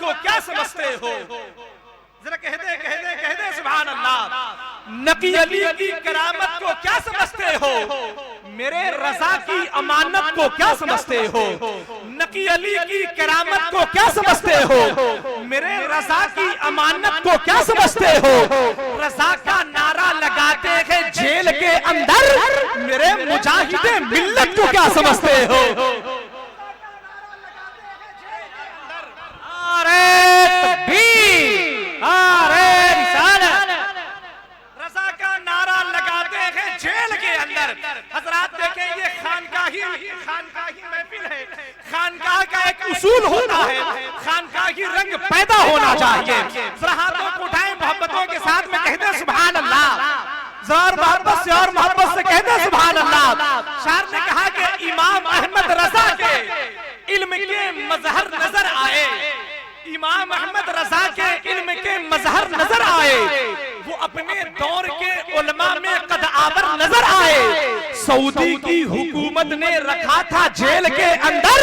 को क्या समझते हो? जरा कह दे सुभान अल्लाह। नबी अली की करामत को क्या समझते हो? मेरे रजा की अमानत को क्या समझते हो? नबी अली की करामत को क्या समझते हो? मेरे रजा की अमानत को क्या समझते हो? रजा का नारा लगाते हैं जेल के अंदर, मेरे मुजाहिदे मिल्लत को क्या समझते हो? रजा का नारा लगाते हैं जेल के अंदर। हजरात देखें, ये खानकाही महफिल है। खानकाह का एक उसूल होता है, खानकाही रंग पैदा होना चाहिए। जरा हाथों को उठाएं मोहब्बतों के साथ में कहते हैं सुभान अल्लाह। जोर मोहब्बत से और मोहब्बत से कहते हैं सुभान अल्लाह। शायर ने कहा कि इमाम अहमद रजा के इल्म के मजहर नजर आए, इमाम अहमद रजा के इल्म के मजहर नजर आए, वो अपने दौर के उलमा में कदआवर नजर आए। सऊदी की हुकूमत ने रखा था जेल के अंदर,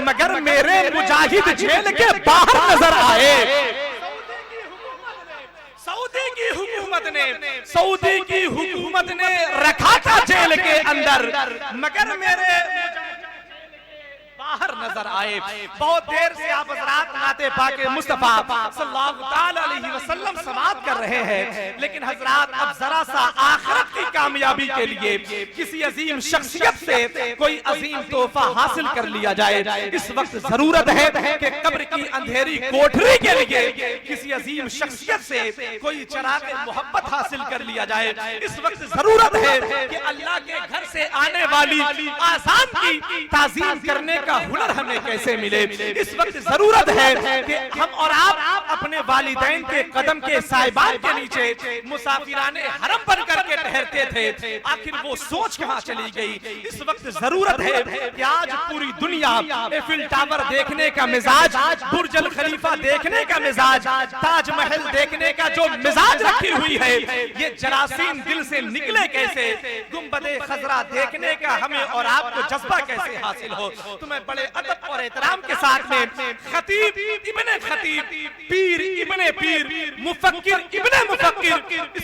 मगर मेरे मुजाहिद जेल के बाहर नजर आए। सऊदी की हुकूमत ने रखा था जेल के अंदर, मगर मेरे बाहर नजर आए। बहुत देर से आप हज़रात नाते पाके मुस्तफा सल्लल्लाहु ताला अलैहि वसल्लम समाअत कर रहे हैं, लेकिन हज़रात अब जरा सा आखिरत की कामयाबी के लिए किसी अजीम शख्सियत से कोई अजीम तोहफा हासिल कर लिया जाए। इस वक्त जरूरत है कि कब्र की अंधेरी कोठरी के लिए किसी अजीम शख्सियत से कोई चराग मोहब्बत हासिल कर लिया जाए। इस वक्त जरूरत है कि अल्लाह के घर से आने वाली आज़ान की ताज़ीम करने का हुनर हमें कैसे मिले। इस वक्त जरूरत है कि हम और आप अपने वालिदैन के कदम के साहिबान के नीचे मुसाफिराने हरम बन करके ठहरते थे, आखिर वो सोच कहां चली गई। इस वक्त जरूरत है कि आज पूरी दुनिया एफिल टावर देखने का मिजाज, बुर्ज अल खलीफा देखने का मिजाज, ताजमहल देखने का जो मिजाज रखी हुई है, ये जरासीम दिल से निकले कैसे। गुंबदे खजरा देखने का हमें और आपको जज्बा कैसे हासिल हो। तुम्हें बड़े अदब और एहतराम के साथ में खतीब इब्ने खतीब, पीर इब्ने पीर, मुफक्किर इब्ने मुफक्किर,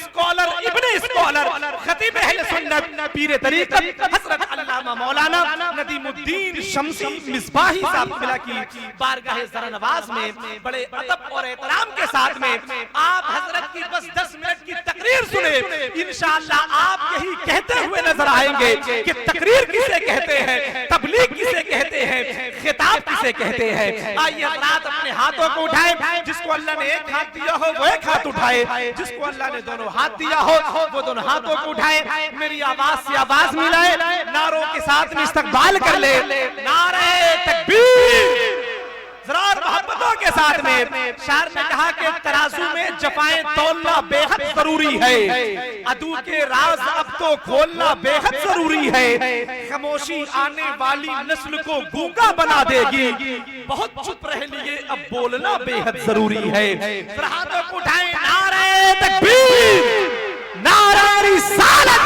स्कॉलर इब्ने स्कॉलर, खतीब अहले सुन्नत, पीर तरीक़त हज़रत अल्लामा मौलाना नदीमुद्दीन शम्सी मिसबाही साहब मिला की बारगाह ज़रा-नवाज़ में बड़े अदब और एहतराम के साथ में आप हजरत की बस 10 मिनट की तकरीर सुने। इंशाअल्लाह आप यही कहते हुए नजर आएंगे कि तकरीर किसे कहते हैं, तबलीग किसे कहते हैं, खिताब किसे कहते हैं। आइए हज़रात अपने हाथों को उठाएं, जिसको अल्लाह ने एक हाथ दिया हो वो एक हाथ उठाए, जिसको अल्लाह ने दोनों हाथ दिया हो वो दोनों हाथों को उठाए। मेरी आवाज से आवाज मिलाए, नारों के साथ में इस्तकबाल कर ले। नारे तकबीर जरा मोहब्बतों के साथ में। शायर ने कहा कि तराजू में जफाएं तोलना बेहद जरूरी है, अदू के राज अब तो खोलना बेहद जरूरी है। खामोशी आने वाली नस्ल को गूंगा बना देगी, बहुत चुप रह लिए अब बोलना बेहद जरूरी है। जरा हाथों को उठाएं, नारे तकबीर, नारे रिसालत,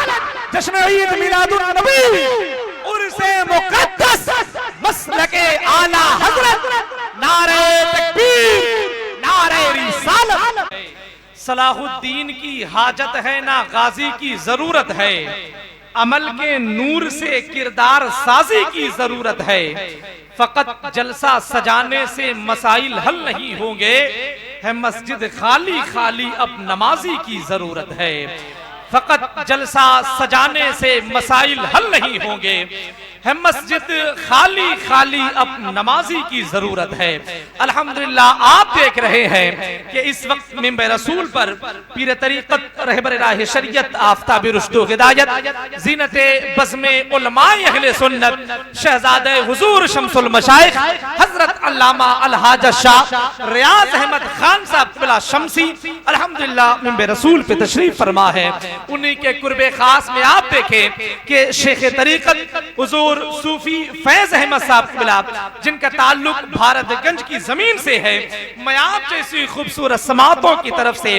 जश्न ईद मिलादुन नबी, उर्से मुक़द्दस, मसलके आला हज़रत, नारे तकबीर, नारे रिसालत। सलाहुद्दीन की हाजत है ना गाजी की जरूरत है, अमल के नूर से किरदार साजी की जरूरत है। फकत जलसा सजाने से मसाइल हल नहीं होंगे, है मस्जिद खाली खाली अब नमाजी की जरूरत है। फकत जलसा सजाने से मसाइल हल नहीं होंगे, है मस्जिद खाली खाली अब नमाजी की जरूरत है। अल्हम्दुलिल्लाह आप देख रहे हैं कि इस वक्त मिंबर रसूल पर पीर तरीक़त रहबर राह शरीयत आफ्ताब रुश्द व हिदायत ज़ीनते बज़्मे उलमाए अहले सुन्नत शहज़ादे हुज़ूर शम्सुल मशाइख़ हज़रत अल्लामा अलहाज शाह रियाज़ अहमद खान साहब क़िबला शम्सी अल्हम्दुलिल्लाह मिंबर रसूल पे तशरीफ फरमा है। उन्हीं के कुर्बे खास में आप देखें कि शेख तरीक़त हुज़ूर हुजूर सूफी फैज अहमद साहब किबला, जिनका ताल्लुक भारतगंज की जमीन से है। मैं आप जैसी खूबसूरत समातों की तरफ से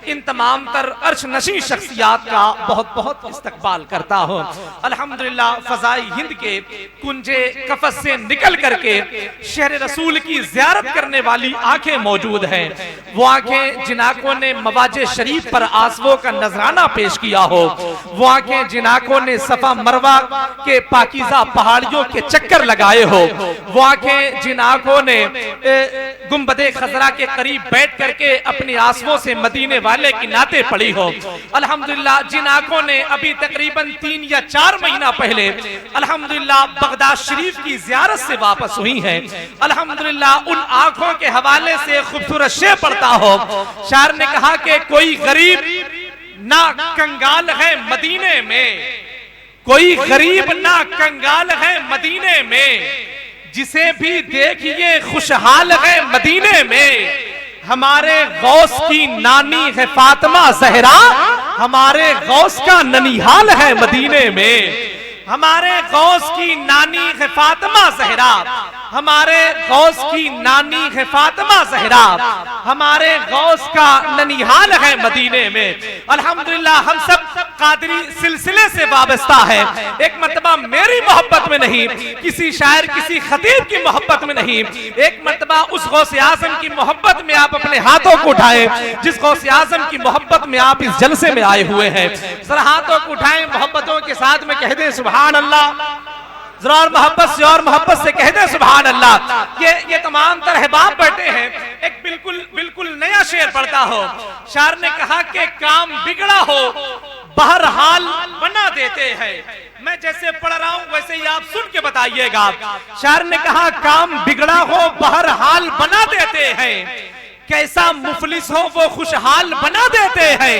इन तमाम तर अर्श नशी शख्सियात का बहुत बहुत इस्तकबाल करता हूँ। अल्हम्दुलिल्लाह फजाई हिंद के कुंजे कफस से निकल करके शहर रसूल की ज़ियारत करने वाली आंखें मौजूद हैं। वो आंखें जिन आंखों ने मवाजे शरीफ पर आसवों का नजराना पेश किया हो, वो आंखें जिन आंखों ने सफा मरवा के पाकीज़ा पहाड़ियों के चक्कर लगाए हो, वो आंखें जिन आंखों ने गुंबदे खजरा के करीब बैठ करके अपनी आंसुओं से मदीने वाले की नाते पड़ी हो, अल्हम्दुलिल्लाह जिन आंखों ने अभी तकरीबन 3 या 4 महीना पहले अल्हम्दुलिल्लाह बगदाद शरीफ की ज़ियारत से वापस हुई हैं, अल्हम्दुलिल्लाह उन आंखों के हवाले से खूबसूरत शेर पढ़ता हो। शायर ने कहा कि कोई गरीब ना कंगाल है मदीने में, कोई गरीब ना कंगाल है मदीने में, जिसे भी देखिए खुशहाल है मदीने में। हमारे गौस की नानी है फातिमा ज़हरा, हमारे गौस का ननिहाल है मदीने में। हमारे गौस की नानी है फातिमा ज़हरा, हमारे गौस की नानी है फातिमा ज़हरा, हमारे गौस का ननिहाल है मदीने में। अल्हम्दुलिल्लाह हम सब कादरी सिलसिले से वाबस्ता है। एक मर्तबा मेरी मोहब्बत में नहीं, किसी शायर किसी खतीब की मोहब्बत में नहीं, एक मर्तबा उस गौस आज़म की मोहब्बत में आप अपने हाथों को उठाएं जिस गौस आज़म की मोहब्बत में आप इस जलसे में आए हुए हैं। जरा हाथों को उठाएं, मोहब्बतों के साथ में कह दें सुभान अल्लाह, जरा और मोहब्बत से कह दे सुभान अल्लाह। ये तमाम तरह बाप बैठे हैं। एक बिल्कुल नया शेर पढ़ता हो। शायर ने कहा कि काम बिगड़ा हो बहरहाल बना देते हैं। मैं जैसे पढ़ रहा हूं वैसे ही आप सुन के बताइएगा। शायर ने कहा काम बिगड़ा हो बहरहाल बना देते हैं, कैसा मुफलिस हो वो खुशहाल बना देते हैं।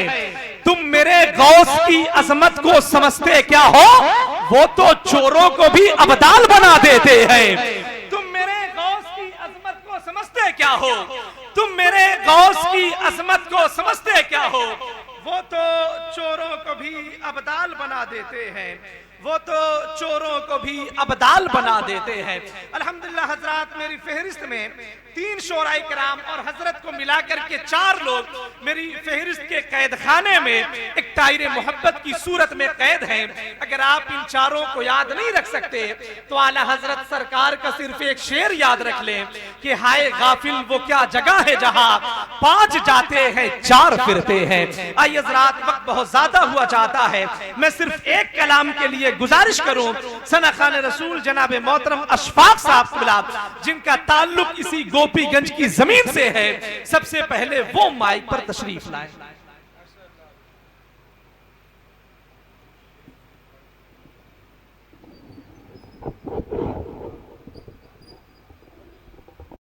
तुम मेरे गौस की अजमत को समझते क्या हो, वो तो चोरों को भी अबदाल बना देते हैं। तुम मेरे गौस की अजमत को समझते क्या हो, तुम मेरे गौस की अजमत को समझते क्या हो, वो तो चोरों को भी अबदाल बना देते हैं, वो तो चोरों को भी अबदाल बना देते हैं। अल्हम्दुलिल्लाह हजरात, मेरी फहरिस्त में 3 शोराए किराम और हजरत को मिलाकर के 4 लोग मेरी फहरिस्त के कैद खाने में एक तायरे मोहब्बत की सूरत में कैद हैं। अगर आप इन 4 को याद नहीं रख सकते तो आला हजरत सरकार का सिर्फ एक शेर याद रख लें कि हाय गाफिल वो क्या जगह है जहां 5 जाते हैं 4 फिरते हैं। आइए हजरात, वक्त बहुत ज्यादा हुआ चाहता है, मैं सिर्फ एक कलाम के लिए गुजारिश करूं। सना खान रसूल जनाब मोहतरम अशफाक साहब किबला, जिनका ताल्लुक इसी गोपीगंज की जमीन से है, सबसे पहले वो माइक पर तशरीफ लाए।